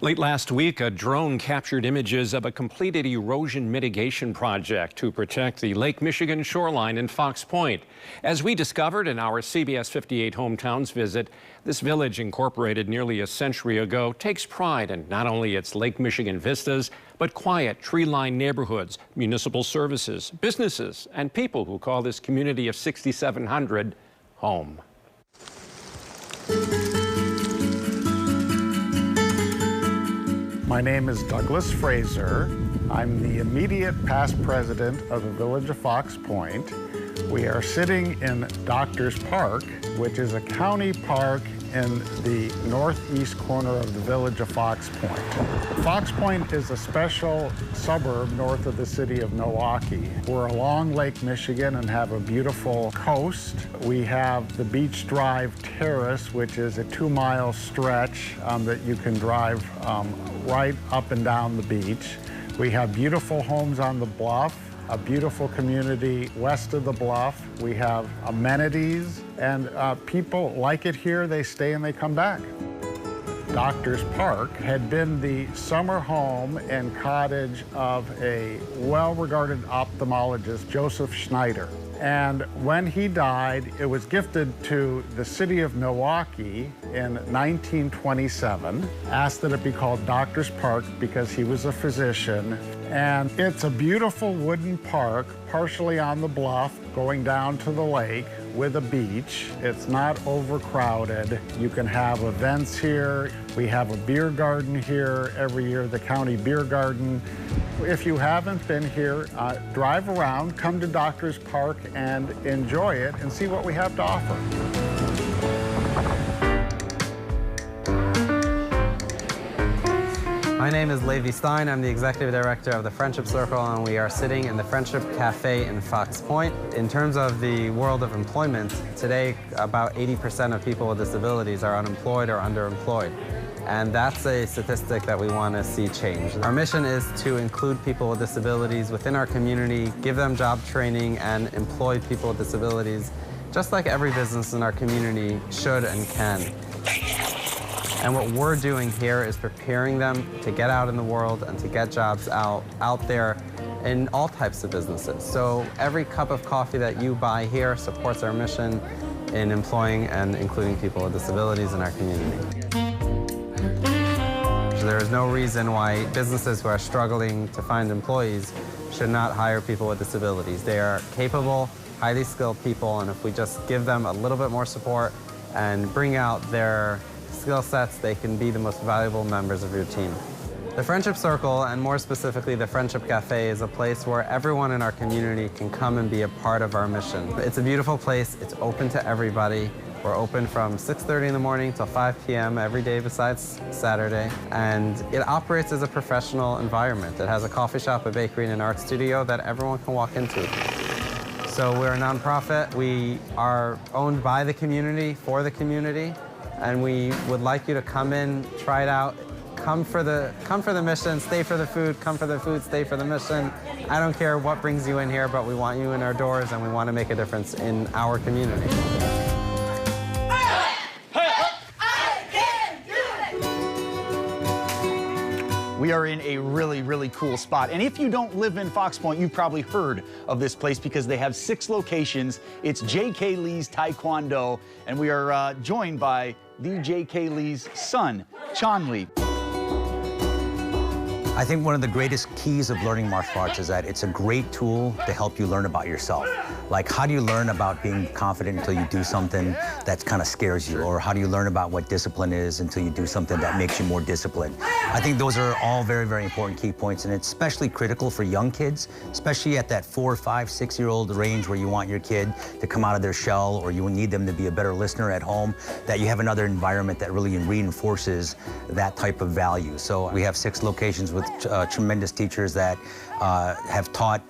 Late last week, a drone captured images of a completed erosion mitigation project to protect the Lake Michigan shoreline in Fox Point. As we discovered in our CBS 58 Hometowns visit, this village, incorporated nearly a century ago, takes pride in not only its Lake Michigan vistas, but quiet, tree-lined neighborhoods, municipal services, businesses, and people who call this community of 6,700 home. My name is Douglas Fraser. I'm the immediate past president of the Village of Fox Point. We are sitting in Doctors Park, which is a county park in the northeast corner of the Village of Fox Point. Fox Point is a special suburb north of the city of Milwaukee. We're along Lake Michigan and have a beautiful coast. We have the Beach Drive Terrace, which is a 2-mile stretch that you can drive right up and down the beach. We have beautiful homes on the bluff, a beautiful community west of the bluff. We have amenities, and people like it here. They stay and they come back. Doctors Park had been the summer home and cottage of a well-regarded ophthalmologist, Joseph Schneider. And when he died, it was gifted to the city of Milwaukee in 1927, asked that it be called Doctors Park because he was a physician. And it's a beautiful wooden park, partially on the bluff, going down to the lake with a beach. It's not overcrowded. You can have events here. We have a beer garden here every year, the county beer garden. If you haven't been here, drive around, come to Doctors Park and enjoy it and see what we have to offer. My name is Levi Stein. I'm the executive director of the Friendship Circle, and we are sitting in the Friendship Cafe in Fox Point. In terms of the world of employment, today about 80% of people with disabilities are unemployed or underemployed. And that's a statistic that we want to see change. Our mission is to include people with disabilities within our community, give them job training, and employ people with disabilities, just like every business in our community should and can. And what we're doing here is preparing them to get out in the world and to get jobs out there in all types of businesses. So every cup of coffee that you buy here supports our mission in employing and including people with disabilities in our community. There is no reason why businesses who are struggling to find employees should not hire people with disabilities. They are capable, highly skilled people, and if we just give them a little bit more support and bring out their skill sets, they can be the most valuable members of your team. The Friendship Circle, and more specifically the Friendship Cafe, is a place where everyone in our community can come and be a part of our mission. It's a beautiful place. It's open to everybody. We're open from 6:30 in the morning till 5 p.m. every day besides Saturday. And it operates as a professional environment. It has a coffee shop, a bakery, and an art studio that everyone can walk into. So we're a nonprofit. We are owned by the community, for the community. And we would like you to come in, try it out. Come for the mission, stay for the food, come for the food, stay for the mission. I don't care what brings you in here, but we want you in our doors and we want to make a difference in our community. We are in a really, really cool spot. And if you don't live in Fox Point, you've probably heard of this place because they have 6 locations. It's J.K. Lee's Taekwondo, and we are joined by the J.K. Lee's son, Chon Lee. I think one of the greatest keys of learning martial arts is that it's a great tool to help you learn about yourself. Like, how do you learn about being confident until you do something that kind of scares you? Or how do you learn about what discipline is until you do something that makes you more disciplined? I think those are all very, very important key points, and it's especially critical for young kids, especially at that 4-, 5-, 6-year-old range where you want your kid to come out of their shell, or you need them to be a better listener at home, that you have another environment that really reinforces that type of value. So we have 6 locations with tremendous teachers that have taught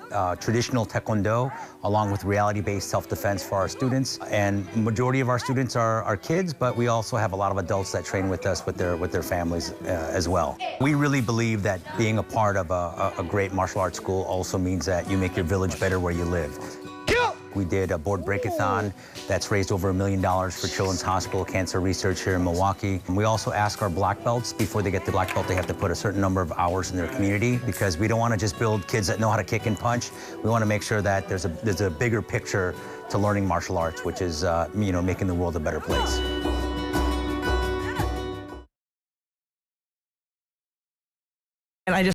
traditional Taekwondo along with reality-based self-defense for our students. And the majority of our students are kids, but we also have a lot of adults that train with us with their families as well. We really believe that being a part of a great martial arts school also means that you make your village better where you live. Kill! We did a board breakathon that's raised over $1 million for Children's Hospital Cancer Research here in Milwaukee. And we also ask our black belts, before they get the black belt, they have to put a certain number of hours in their community, because we don't want to just build kids that know how to kick and punch. We want to make sure that there's a bigger picture to learning martial arts, which is making the world a better place. And I just